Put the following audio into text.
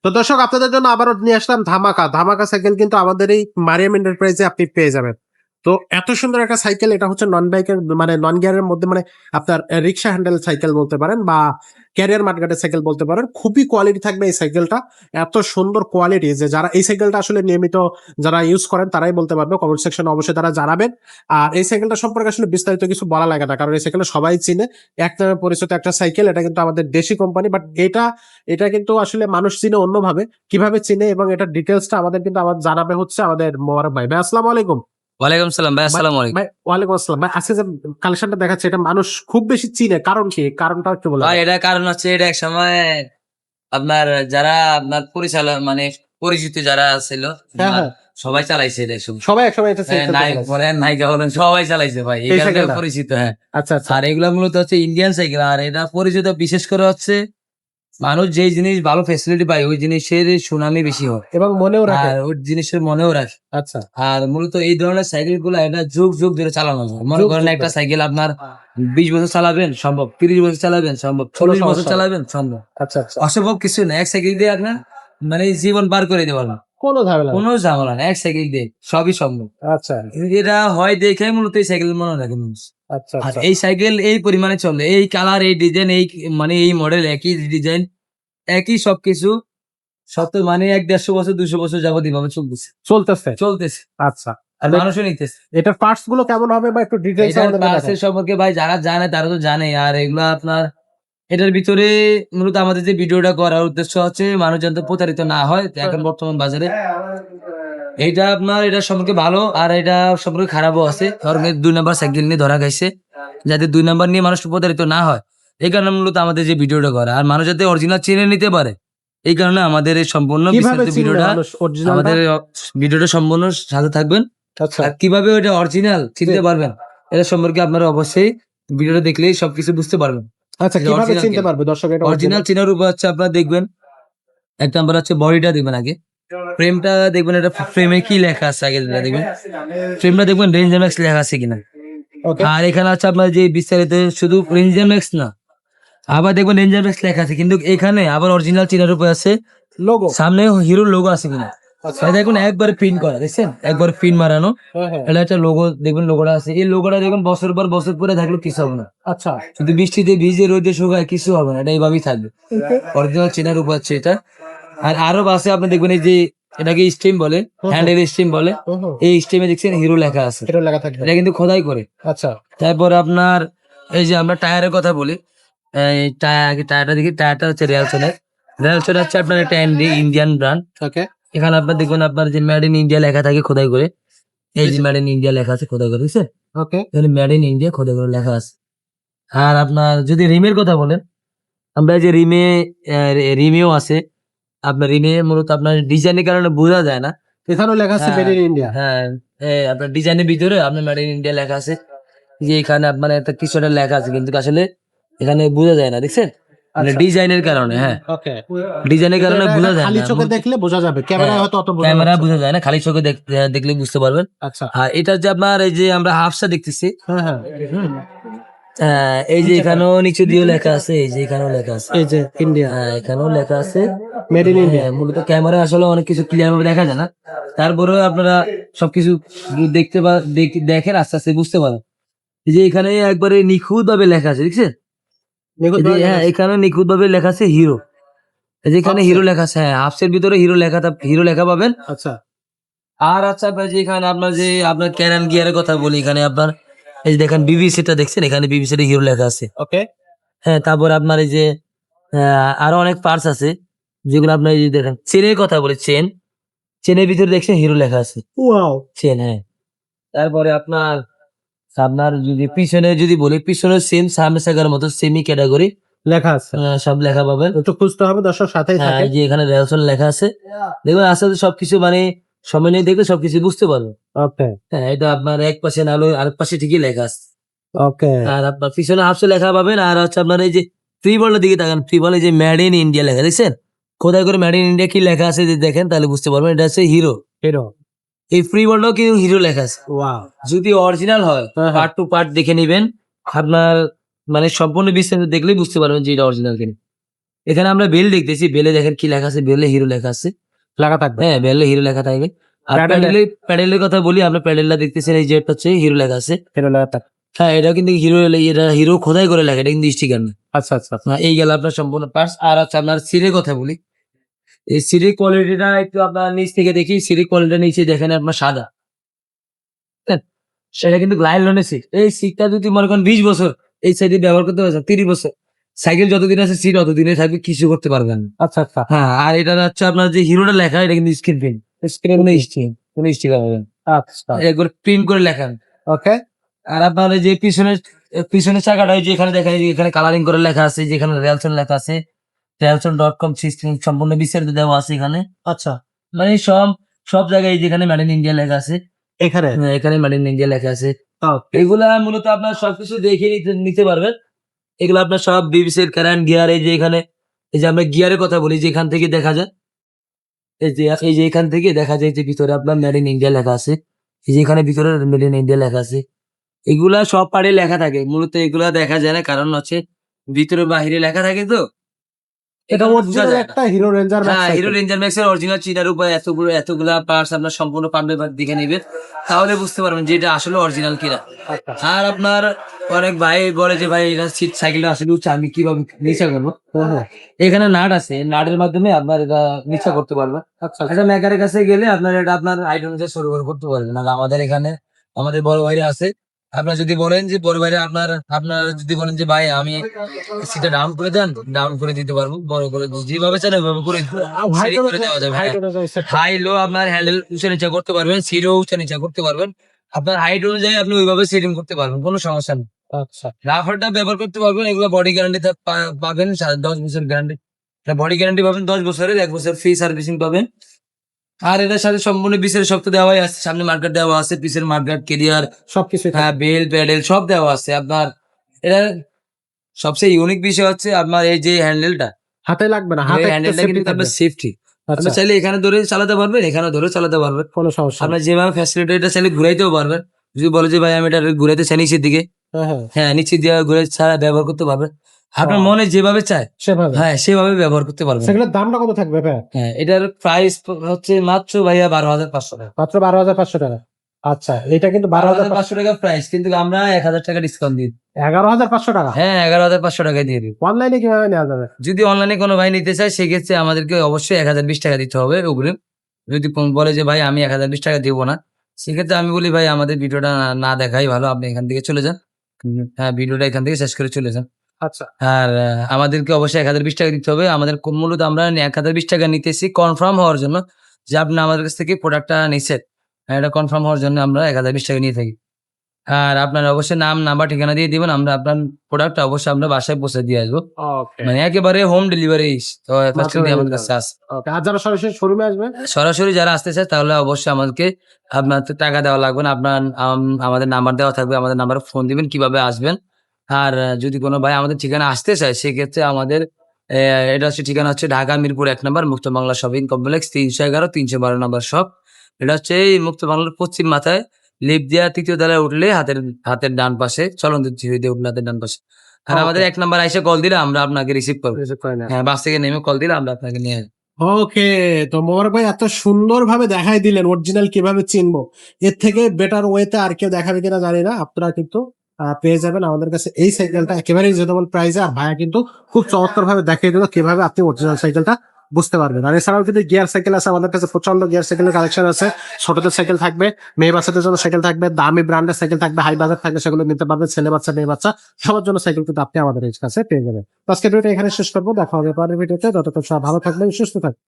তো দর্শক আপনাদের জন্য আবারও নিয়ে আসলাম ধামাকা ধামাকা সাইকেল, কিন্তু আমাদের এই মারিয়াম এন্টারপ্রাইজে আপনি পেয়ে যাবেন। তো এত সুন্দর একটা সাইকেল, এটা হচ্ছে নন বাইকের মানে নন গিয়ারের মধ্যে, মানে আপনার রিক্সা হ্যান্ডেল সাইকেল বলতে পারেন বা ক্যারিয়ার মার্কেটের সাইকেল বলতে পারেন। খুবই কোয়ালিটি থাকবে এই সাইকেলটা, এত সুন্দর কোয়ালিটি যে যারা এই সাইকেলটা আসলে নিয়মিত যারা ইউজ করেন তারাই বলতে পারবে। কমেন্ট সেকশনে অবশ্যই তারা জানাবেন। আর এই সাইকেলটা সম্পর্কে আসলে বিস্তারিত কিছু বলা লাগে না, কারণ এই সাইকেলটা সবাই চিনে, এক নামে পরিচিত একটা সাইকেল। এটা কিন্তু আমাদের দেশি কোম্পানি, বাট এটা এটা কিন্তু আসলে মানুষ চিনে অন্যভাবে। কিভাবে চিনে এবং এটার ডিটেলসটা আমাদের কিন্তু আবার জানাবে হচ্ছে আমাদের মোবারক ভাই। ভাই আসসালামু আলাইকুম। ওয়ালাইকুম সালাম ভাই, আসসালামু আলাইকুম। ভাই ওয়ালাইকুম আসসালাম। ভাই আজকে যে কালেকশনটা দেখাচ্ছে এটা মানুষ খুব বেশি চিনে, কারণ কি? কারণটা একটু বলে ভাই দাও। এটা কারণ হচ্ছে, এটা এক সময় আপনার যারা আপনার পরিচালক মানে পরিচিত যারা ছিল, হ্যাঁ হ্যাঁ, সবাই চালাইছে এটা শুধু। সবাই একসময় এটা হ্যাঁ, সাইকেল নায়ক বলেন নায়িকা বলেন সবাই চালাইছে ভাই, এই এই কারণে সাইকেলটা। পরিচিত। হ্যাঁ, আচ্ছা আচ্ছা আর এগুলা মূলত হচ্ছে ইন্ডিয়ান সাইকেল। আর এটা পরিচিত বিশেষ করে হচ্ছে মানুষ যেই জিনিস ভালো ফেসিলিটি পায় ওই জিনিসের সুনামি বেশি হয়, এবং মনেও রাখে। আর ওই জিনিসের মনেও রাখে। আচ্ছা, আর মূলত এই ধরনের সাইকেল গুলো এটা যুগ যুগ ধরে চালানো যায়। মনে যুগ করেন যুগ একটা ধরে। সাইকেল আপনার 20 বছর চালাবেন সম্ভব, 30 বছর চালাবেন সম্ভব, 40 বছর সমস্যা নেই। চালাবেন সম্ভব। আচ্ছা আচ্ছা, অসম্ভব কিছু না, এক সাইকেল দিয়ে আপনার মানে জীবন পার করে দিতে পারবেন, কোনো ঝামেলা নেই। কোনো ঝামেলা না, এক সাইকেল দিয়ে সবই সম্ভব। আচ্ছা এটা হয় দেখে মূলত এই সাইকেল মনে রাখে মানুষ। আচ্ছা আর আচ্ছা, এই সাইকেল এই পরিমাণে চলে, এই কালার, এই ডিজাইন, এই মানে এই মডেল, একই ডিজাইন, একই সবকিছু সত্তর মানে 100-150 বছর 200 বছর যাবত এইভাবে চলতেছে চলতেছে। চলতেছে আচ্ছা, আর মানুষও নিতেছে। এটার পার্টস গুলো কেমন হবে বা একটু ডিটেইলস এটার আমাদের দেখান। পার্সের সম্পর্কে ভাই যারা জানে তারা তো জানে। আর এগুলা আপনার এটার ভিতরে মূলত আমাদের যে ভিডিওটা করার উদ্দেশ্য হচ্ছে মানুষ যাতে প্রতারিত না হয় এখন বর্তমান বাজারে। এইটা আপনার এটা সম্পর্কে ভালো আর এটা সম্পর্কে খারাপও আছে, কারণ 2 নাম্বার সাইকেল নিয়ে ধরা খাইছে, যাতে 2 নাম্বার নিয়ে মানুষ প্রতারিত না হয় এই কারণে মূলত আমাদের যে ভিডিওটা করা, আর মানুষ যাতে অরিজিনাল চিনে নিতে পারে এই কারণে আমাদের এই সম্পূর্ণ কিভাবে বিস্তারিত চিনবে ভিডিওটা। মানুষ অরিজিনালটা? আমাদের ভিডিওটা সম্পূর্ণ সাথে থাকবেন। আচ্ছা আর কিভাবে ওটা অরিজিনাল চিনতে পারবেন এটা সম্পর্কে আপনারা অবশ্যই ভিডিওটা দেখলেই সবকিছু বুঝতে পারবেন। আচ্ছা, কিভাবে চিনতে পারবে দর্শক এটা অরিজিনাল চেনার উপায় হচ্ছে আপনারা দেখবেন, এক নাম্বার হচ্ছে বডিটা দেখবেন, আগে ফ্রেমটা দেখবেন, এটা ফ্রেমে কি লেখা আছে আগে যেটা দেখবেন, ফ্রেমটা দেখবেন রেঞ্জার ম্যাক্স লেখা আছে কিনা। ওকে। আর এখানে আছে আপনার যে বিস্তারিত শুধু রেঞ্জার ম্যাক্স না, আবার দেখবেন রেঞ্জার ম্যাক্স লেখা আছে, কিন্তু এখানে আবার অরিজিনাল চেনার উপায় আছে, লোগো। সামনে হিরোর লোগো আছে কিনা। আচ্ছা, এটা দেখুন একবার প্রিন্ট করা, দেখছেন একবার প্রিন্ট মারানো, হ্যাঁ হ্যাঁ, এটা একটা লোগো দেখবেন, লোগোটা আছে। এই লোগোটা দেখবেন বছর পর বছর পরে থাকলেও কিছু হবে না, আচ্ছা শুধু বৃষ্টিতে ভিজে রোদে শুকায় কিছু হবে না, এটা এইভাবেই থাকবে। অরিজিনাল চেনার উপায় হচ্ছে এটা। আর আরো আছে আপনি দেখবেন এই যে এটাকে স্টিম বলে, হ্যান্ডেল স্টিম বলে, এই স্টিমে দেখছেন হিরো লেখা আছে, এটা লেখা থাকবে। এটা কিন্তু খোদাই করে। আচ্ছা, তারপর আপনার এই যে আমরা টায়ারের কথা বলি, এই টায়ারটা দেখি, টায়ারটা হচ্ছে রিয়ালসনের। রিয়ালসন হচ্ছে আপনার একটা ইন্ডিয়ান ব্র্যান্ড। ওকে এখানে আপনার দেখবেন আপনার যে মেড ইন ইন্ডিয়া লেখা থাকে খোদাই করে, এই যে মেড ইন ইন্ডিয়া লেখা আছে খোদাই করে, বুঝছেন, ওকে এখানে মেড ইন ইন্ডিয়া খোদাই করে লেখা আছে। আর আপনার যদি রিমের কথা বলেন, আমরা যে রিমেও আছে, আপনার রিমে মূলত আপনার ডিজাইনের কারণে বোঝা যায় না। এখানেও লেখা আছে মেড ইন ইন্ডিয়া। হ্যাঁ, আপনার ডিজাইনের ভিতরে আপনার মেড ইন ইন্ডিয়া লেখা আছে, যে এখানে আপনার একটা কিছু একটা লেখা আছে, কিন্তু আসলে এখানে বোঝা যায় না, দেখছেন মানে ডিজাইনের কারণে। হ্যাঁ, ওকে, ডিজাইনের কারণে বোঝা যায় খালি না, চোখে দেখলে বোঝা যাবে, ক্যামেরায় হয়তো অত বোঝা ক্যামেরা যাচ্ছে না। বোঝা যায় না, খালি চোখে দেখলে বুঝতে পারবেন। আচ্ছা, আর এটা যে আপনার এই যে আমরা হাফসা দেখতেছি, হ্যাঁ হ্যাঁ, এই যে এখানেও নিচে দিয়েও লেখা আছে, এই যে এখানেও লেখা আছে, এই যে ইন্ডিয়া, এখানেও লেখা আছে মেড ইন ইন্ডিয়া। মূলত ক্যামেরা আসলে অনেক কিছু ক্লিয়ার ভাবে দেখা যায় না, তারপরেও আপনারা সবকিছু দেখতে দেখেন আস্তে আস্তে বুঝতে পারেন। এই যে এখানে একবারে নিখুঁত ভাবে লেখা আছে, দেখছেন, এই যে হ্যাঁ এখানে নিখুঁত ভাবে লেখা আছে হিরো, এই যে এখানে হিরো লেখা আছে, হ্যাঁ হাফসের ভিতরে হিরো লেখা পাবেন। আচ্ছা, আর আচ্ছা ভাই, যে এখানে আপনার যে আপনার ক্যানন গিয়ারের কথা বলি, এখানে আপনার এই যে দেখেন বিবিসিটা দেখছেন, এখানে বিবিসিটা হিরো লেখা আছে। ওকে, হ্যাঁ, তারপর আপনার এই যে আরো অনেক পার্টস আছে যেগুলো আপনার এই যে দেখেন, চেনের কথা বলি, চেনের ভিতরে দেখছেন হিরো লেখা আছে, ওয়াও, চেন। হ্যাঁ, তারপরে আপনার আপনার যদি পিছনে যদি বলি, পিছনে সেম সামনে সাগার মতো সেমি ক্যাটাগরি লেখা আছে। সব লেখা পাবেন। একটু খুঁজতে হবে, দর্শক সাথেই হ্যাঁ, থাকে। এই যে এখানে রেলসন লেখা আছে, দেখবেন আস্তে আস্তে সবকিছু মানে সময় নিয়ে দেখলে সবকিছু বুঝতে পারবেন। ওকে হ্যাঁ, এটা আপনার এক পাশে না হলে আরেক পাশে ঠিকই লেখা আছে। ওকে, আর আপনার পিছনে হাফসে লেখা পাবেন। আর হচ্ছে আপনার এই যে ফ্রি বলের দিকে তাকান, ফ্রি বলে যে মেড ইন ইন্ডিয়া লেখা, দেখছেন কোথায় করে মেড ইন ইন্ডিয়া কি লেখা আছে, যদি দেখেন তাহলে বুঝতে পারবেন এটা হচ্ছে হিরো। হিরো, এই ফ্রি বলটাও কিন্তু হিরো লেখা আছে। ওয়াও, যদি অরিজিনাল হয় হ্যাঁ, হ্যাঁ। পার্ট টু পার্ট দেখে নিবেন, আপনার মানে সম্পূর্ণ বিস্তারিত দেখলেই বুঝতে পারবেন যে এটা অরিজিনাল কিনা। এখানে আমরা বেল দেখতেছি, বেলে দেখেন কি লেখা আছে, বেলে হিরো লেখা আছে। লাগা থাকবে। হ্যাঁ, বেলে হিরো লেখা থাকবে। আর প্যাডেলে? প্যাডেলের কথা বলি, আমরা প্যাডেলটা দেখতেছেন, এই যে এটা হচ্ছে হিরো লেখা আছে। হিরো লাগা থাকবে। হ্যাঁ, এটা কিন্তু হিরো, এটা হিরো খোদাই করে লেখা, এটা কিন্তু স্টিকার না। আচ্ছা, আচ্ছা, আচ্ছা। এই গেল আপনার সম্পূর্ণ পার্টস। আর হচ্ছে আপনার সিটের কথা বলি, এই সিটের কোয়ালিটিটা একটু আপনার নিচ থেকে দেখি। সিটের কোয়ালিটিটা নিচে দেখেন আপনার সাদা, বুঝলেন? সেটা কিন্তু লাইলনের সিট। এই সিটটা যদি মনে করেন 20 বছর এই সাইডে ব্যবহার করতে পারছেন, 30 বছর সাইকেল যতদিন আছে সিট অতদিনে থাকবে, কিছু করতে পারবেন না। আচ্ছা, আচ্ছা। হ্যাঁ, আর এটা হচ্ছে আপনার যে হিরোটা লেখা, এটা কিন্তু স্ক্রিন প্রিন্ট, স্ক্রিন কোনো স্টিকার হবে না, আচ্ছা। একবার প্রিন্ট করে লেখা। ওকে। আর আপনার এই যে পিছনের চাকাটা, এই যে এখানে দেখেন, এই যে এখানে কালারিং করে লেখা আছে, যেখানে রেলসন লেখা আছে, রেলসন.com সিস্টেম সম্পূর্ণ বিস্তারিত দেওয়া আছে এখানে। আচ্ছা। মানে সব জায়গায় যেখানে মেড ইন ইন্ডিয়া লেখা আছে, এখানে? এখানে মেড ইন ইন্ডিয়া লেখা আছে। ওকে। এগুলা মূলত আপনার সবকিছু দেখে নিতে পারবেন। এগুলো আপনার সব বিবিসি এর কারেন্ট গিয়ার, এই যে এখানে, এই যে আমরা গিয়ারের কথা বলি, যে এখান থেকে দেখা যায়, এই যে এখান থেকে দেখা যায় যে ভিতরে আপনার মেড ইন ইন্ডিয়া লেখা আছে, এই যে এখানে ভিতরে মেড ইন ইন্ডিয়া লেখা আছে। এগুলা সব পাড়ে লেখা থাকে, মূলত এগুলা দেখা যায় না, কারণ হচ্ছে ভিতরে বাহিরে লেখা থাকে তো। এটা এগুলো বোঝা অরিজিনাল যায় না। একটা হিরো রেঞ্জার ম্যাক্স হ্যাঁ, হিরো সাইকেল। রেঞ্জার ম্যাক্স এর অরিজিনাল চিনার উপর এতগুলা পার্টস আপনার সম্পূর্ণ পারবে দেখে নেবেন, তাহলে বুঝতে পারবেন যে এটা আসলে অরিজিনাল কিনা। আচ্ছা। আর আপনার অনেক ভাই বলে যে ভাই এটা সাইকেলটা আসলে হচ্ছে, আমি কিভাবে নিচা করবো? হ্যাঁ। এখানে নাট আছে, নাটের মাধ্যমে আপনার এটা নিচা করতে পারবেন। আচ্ছা, একটা মেকারের কাছে গেলে আপনার এটা আপনার হাইট অনুযায়ী সরু করতে পারবেন। আর আমাদের এখানে আমাদের বড় ভাইরা আছে, আপনার যদি বলেন যে বড় ভাইরা আপনার যদি বলেন যে ভাই আমি সিটটা ডাউন করে দেন, ডাউন করে দিতে পারবো, বড় করে যেভাবে চান ওইভাবে করে setting করে দেওয়া যাবে। হাই লো আপনার হ্যান্ডেল উঁচা নিচা করতে পারবেন, সিটও উঁচা নিচা করতে পারবেন, আপনার হাইট অনুযায়ী আপনি ওইভাবে সেটিং করতে পারবেন, কোনো সমস্যা নেই। আচ্ছা। রাফারটা ব্যবহার করতে পারবেন, এগুলো বডি গ্যারান্টি পাবেন 10 বছর গ্যারান্টি, বডি গ্যারান্টি পাবেন 10 বছরের, 1 বছর ফ্রি সার্ভিসিং পাবেন। আর এটার সাথে সম্পূর্ণ পিসের সব তো দেওয়াই আছে, সামনে মার্কেট দেওয়া আছে, পিসের মার্কেট কেরিয়ার, সবকিছু। হ্যাঁ, বেল প্যাডেল সব দেওয়া আছে। আপনার এটা সবচেয়ে ইউনিক বিষয় হচ্ছে আপনার এই যে হ্যান্ডেলটা, হাতে লাগবে না, এই হাতে একটা হ্যান্ডেলটা সেফটি কিন্তু থাকবে। আপনার সেফটি। আপনি আচ্ছা। চাইলে এখানে ধরে চালাতে পারবেন, এখানে ধরে চালাতে পারবেন, কোনো সমস্যা নেই। আপনার যেভাবে ফ্যাসিলিটি, এটা চাইলে ঘুরাইতেও পারবেন। যদি বলে যে ভাই আমি এটা ঘুরাইতে চাই নিচের দিকে, হ্যাঁ, হ্যাঁ। হ্যাঁ, নিচে দিয়ে ঘুরে ছাড়া ব্যবহার করতে পারবেন, আপনার মনে যেভাবে চায়, সেভাবে। হ্যাঁ, সেভাবে ব্যবহার করতে পারবেন। সেগুলোর দামটা কত থাকবে ভাই? হ্যাঁ, এটার প্রাইস হচ্ছে মাত্র ভাইয়া 12,500 টাকা। মাত্র 12,500 টাকা। আচ্ছা, এটা কিন্তু 12,500 12,500 টাকা প্রাইস, কিন্তু আমরা 1,000 টাকা ডিসকাউন্ট দিই। 11,500 টাকা। হ্যাঁ, 11,500 টাকায় দিয়ে দিই। অনলাইনে কিভাবে নেওয়া যাবে? যদি অনলাইনে কোনো ভাই নিতে চায়, সেক্ষেত্রে আমাদেরকে অবশ্যই 1,020 টাকা দিতে হবে অগ্রিম। যদি কোন বলে যে ভাই আমি 1,020 টাকা দিব না, সেক্ষেত্রে আমি বলি ভাই আমাদের ভিডিওটা না দেখাই ভালো, আপনি এখান থেকে চলে যান। হ্যাঁ, ভিডিওটা এখান থেকে শেষ করে চলে যান। আচ্ছা। আর আমাদেরকে অবশ্যই 1,020 টাকা দিতে হবে। আমাদের মূলত আমরা 1,020 টাকা নিতেছি কনফার্ম হওয়ার জন্য, যে আপনি আমাদের কাছ থেকে প্রোডাক্টটা নিছেন। এটা কনফার্ম হওয়ার জন্য আমরা 1,020 টাকা নিয়ে থাকি। আর আপনার অবশ্যই নাম, নাম্বার, ঠিকানা দিয়ে দিবেন। আমরা আপনার প্রোডাক্টটা অবশ্যই আমরা বাসায় পৌঁছে দিয়ে আসবো। ওকে। মানে একেবারে হোম ডেলিভারি ফ্যাসিলিটি মাধ্যমে আমাদের দিতে কাছে আছে। ওকে। আর যারা সরাসরি শোরুমে আসবে? সরাসরি যারা আসতে চায় তাহলে অবশ্যই আমাদেরকে আপনার তো টাকা দেওয়া লাগবে না। আপনার আমাদের নাম্বার দেওয়া থাকবে, আমাদের নাম্বারে ফোন দিবেন কিভাবে আসবেন। আর যদি কোনো ভাই আমাদের ঠিকানা আসতে চায়, সেক্ষেত্রে আমাদের এটা হচ্ছে ঠিকানা হচ্ছে ঢাকা মিরপুর 1 নম্বর মুক্ত বাংলা শপিং কমপ্লেক্স, 311 312 নম্বর শপ। এটা হচ্ছে এই মুক্ত বাংলার পশ্চিম মাথায় লিফট দিয়া 3য় তলায় উঠলে হাতের ডান পাশে, চলন্ত সিঁড়ি দিয়ে উঠলে হাতের ডান পাশে। আর Okay. আমাদের 1 নাম্বার আইসা কল দিলে আমরা আপনাকে রিসিভ করবো। রিসিভ করে নেন। হ্যাঁ, বাস থেকে নেমে কল দিলে আমরা আপনাকে নিয়ে আসবো। ওকে, তো মোবারক ভাই এত সুন্দরভাবে দেখাই দিলেন অরিজিনাল কিভাবে চিনবো। এর থেকে বেটার ওয়েতে আর কেউ দেখাবে কিনা জানি না। আপনারা কিন্তু পেয়ে যাবেন আমাদের কাছে এই সাইকেলটা একেবারে রিজনেবল প্রাইসে। আর ভাইয়া কিন্তু খুব চমৎকার ভাবে দেখিয়ে দিল কিভাবে আপনি অরিজিনাল সাইকেলটা বুঝতে পারবেন। আর এছাড়াও কিন্তু গিয়ার সাইকেল আছে আমাদের কাছে, প্রচন্ড গিয়ার সাইকেলের কালেকশন আছে। ছোটদের সাইকেল থাকবে, মেয়ে বাচ্চাদের জন্য সাইকেল থাকবে, দামি ব্র্যান্ডের সাইকেল থাকবে, হাই বাজার থাকবে, সেগুলো নিতে পারবেন। ছেলে বাচ্চা, মেয়ে বাচ্চা সবার জন্য সাইকেল কিন্তু আপনি আমাদের কাছে পেয়ে যাবেন। তো আজকের ভিডিওটা এখানে শেষ করবো, দেখা হবে পরের ভিডিওতে। ততক্ষণ সব ভালো থাকবেন, সুস্থ থাকবেন।